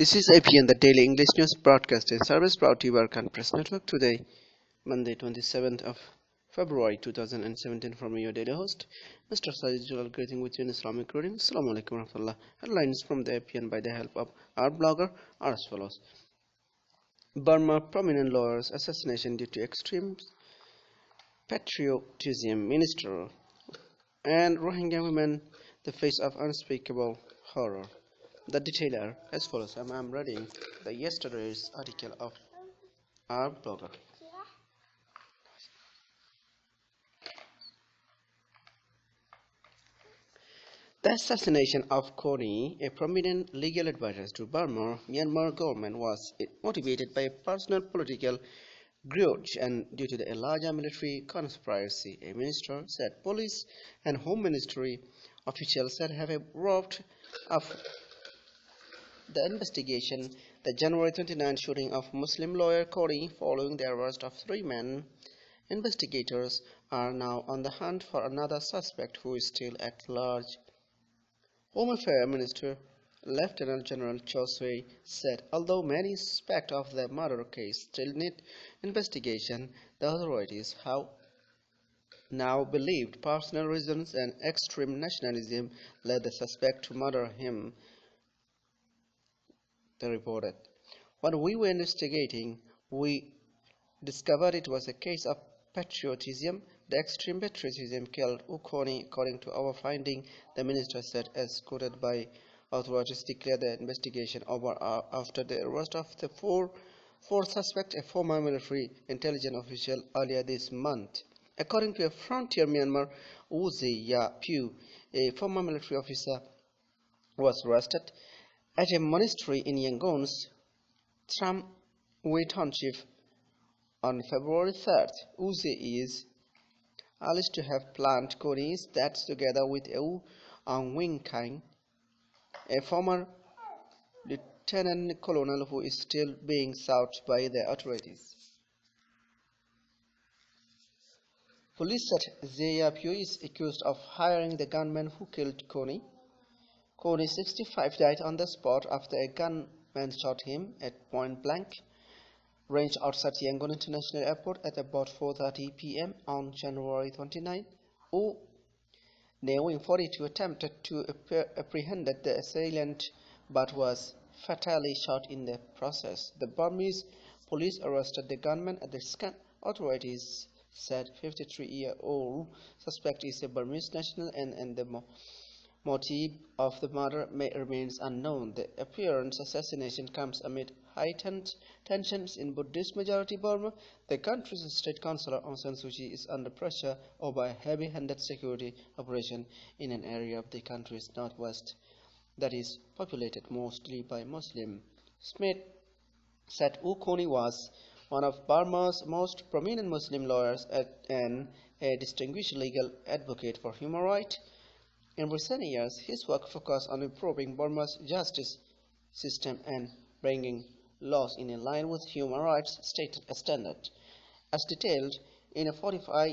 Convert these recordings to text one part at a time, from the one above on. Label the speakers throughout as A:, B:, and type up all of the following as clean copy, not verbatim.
A: This is APN, the Daily English News Broadcasting Service, brought to you by Arakan Press Network. Today, Monday, 27th of February 2017, from your daily host, Mr. Sajid Jalal, greeting with you in Islamic greeting. Assalamu alaikum warahmatullah. Headlines from the APN by the help of our blogger are as follows. Burma prominent lawyer's assassination due to extreme patriotism. Minister and Rohingya women the face of unspeakable horror. The details are as follows. I'm reading the yesterday's article of our blogger. The assassination of Kony, a prominent legal advisor to Burma, Myanmar government, was motivated by a personal political grudge and due to a larger military conspiracy. A minister said police and home ministry officials said have robbed of the investigation, the January 29 shooting of Muslim lawyer Kony following the arrest of 3 men. Investigators are now on the hunt for another suspect who is still at large. Home Affairs Minister Lieutenant General Chosway said although many suspect of the murder case still need investigation, the authorities have now believed personal reasons and extreme nationalism led the suspect to murder him. They reported. When we were investigating, we discovered it was a case of patriotism. The extreme patriotism killed Kony, according to our finding, the minister said, as quoted by authorities declared the investigation over after the arrest of the four suspects, a former military intelligence official, earlier this month. According to a Frontier Myanmar, Uzi Ya Pyu, a former military officer, was arrested at a monastery in Yangon's Tramway Township on February 3rd. Uzi is alleged to have planned Kony's death together with Eu Aung Wing Kang, a former lieutenant colonel who is still being sought by the authorities. Police said Zeya Pyu is accused of hiring the gunman who killed Kony. Kony, 65, died on the spot after a gunman shot him at point-blank range outside Yangon International Airport at about 4:30 p.m. on January 29. Wing 42 attempted to apprehend the assailant but was fatally shot in the process. The Burmese police arrested the gunman at the scan. Authorities said 53-year-old suspect is a Burmese national and the motive of the murder remains unknown. The apparent assassination comes amid heightened tensions in Buddhist-majority Burma. The country's state councillor Aung San Suu Kyi is under pressure over a heavy-handed security operation in an area of the country's northwest that is populated mostly by Muslims. Smith said Kony was one of Burma's most prominent Muslim lawyers and a distinguished legal advocate for human rights. In recent years, his work focused on improving Burma's justice system and bringing laws in line with human rights standards. As detailed in a 45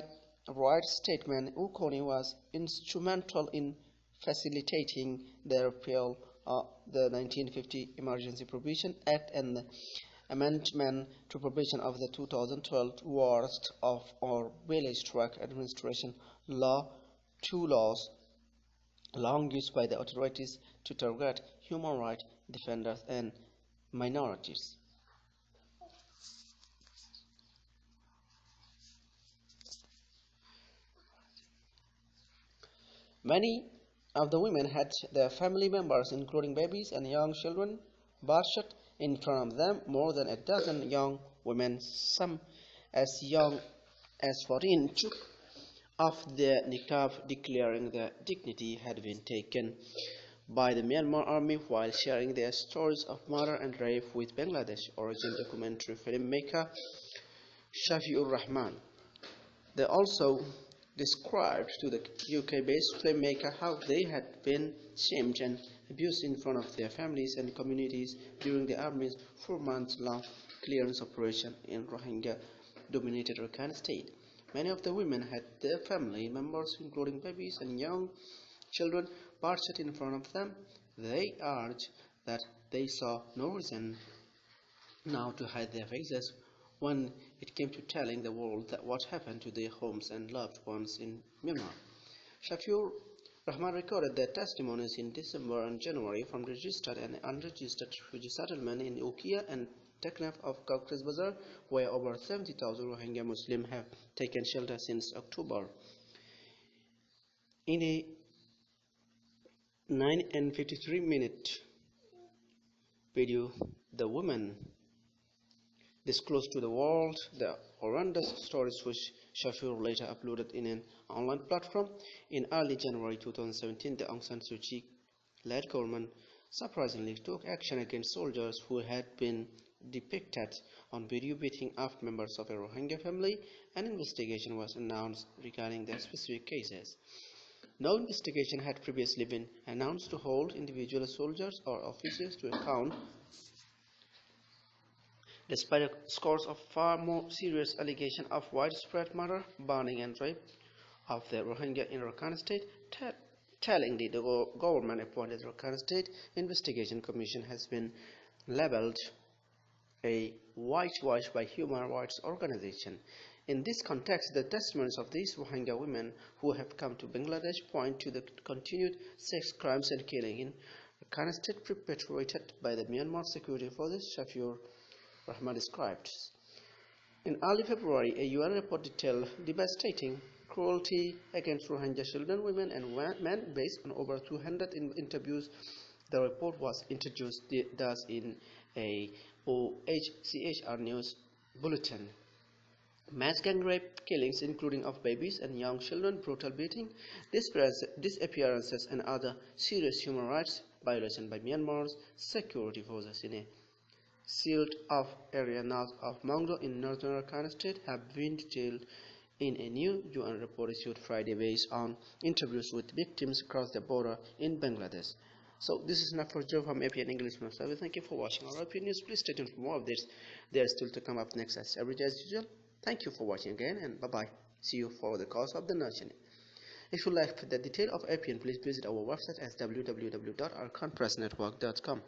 A: rights statement, Kony was instrumental in facilitating the repeal of the 1950 Emergency Provision Act and the amendment to provision of the 2012 Worst of or Village Tract Administration Law, 2 laws long used by the authorities to target human rights defenders and minorities. Many of the women had their family members, including babies and young children, butchered in front of them. More than a dozen young women, some as young as 14, took of their niqab, declaring their dignity had been taken by the Myanmar army while sharing their stories of murder and rape with Bangladesh origin documentary filmmaker Shafiur Rahman. They also described to the UK-based filmmaker how they had been shamed and abused in front of their families and communities during the army's 4-month-long clearance operation in Rohingya-dominated Arakan state. Many of the women had their family members, including babies and young children, butchered in front of them. They urged that they saw no reason now to hide their faces when it came to telling the world that what happened to their homes and loved ones in Myanmar. Shafur Rahman recorded their testimonies in December and January from registered and unregistered refugee settlements in Ukiah and Teknaf of Cox's Bazar, where over 70,000 Rohingya Muslims have taken shelter since October. In a 9 and 53-minute video, the women disclosed to the world the horrendous stories which Shafur later uploaded in an online platform. In early January 2017, the Aung San Suu Kyi-led government surprisingly took action against soldiers who had been depicted on video beating up members of a Rohingya family. An investigation was announced regarding their specific cases. No investigation had previously been announced to hold individual soldiers or officers to account, despite scores of far more serious allegations of widespread murder, burning and rape of the Rohingya in Arakan state. Tellingly, the government-appointed Arakan State Investigation Commission has been labeled a whitewash by human rights organization. In this context, the testimonies of these Rohingya women who have come to Bangladesh point to the continued sex crimes and killing in Arakan state perpetrated by the Myanmar security forces, Shafur Rahman described. In early February, a UN report detailed devastating cruelty against Rohingya children, women, and men based on over 200 interviews. The report was introduced thus in a OHCHR news bulletin. Mass gang rape, killings including of babies and young children, brutal beating, disappearances and other serious human rights violations by Myanmar's security forces in a sealed-off area north of Mongdo in northern Arakan state have been detailed in a new UN report issued Friday based on interviews with victims across the border in Bangladesh. So this is enough for Joe from APN English News Service. Thank you for watching our APN News. Please stay tuned for more of this. There is still to come up next as every day as usual. Thank you for watching again and bye-bye. See you for the cause of the nation. If you like the detail of APN, please visit our website at www.arakanpressnetwork.com.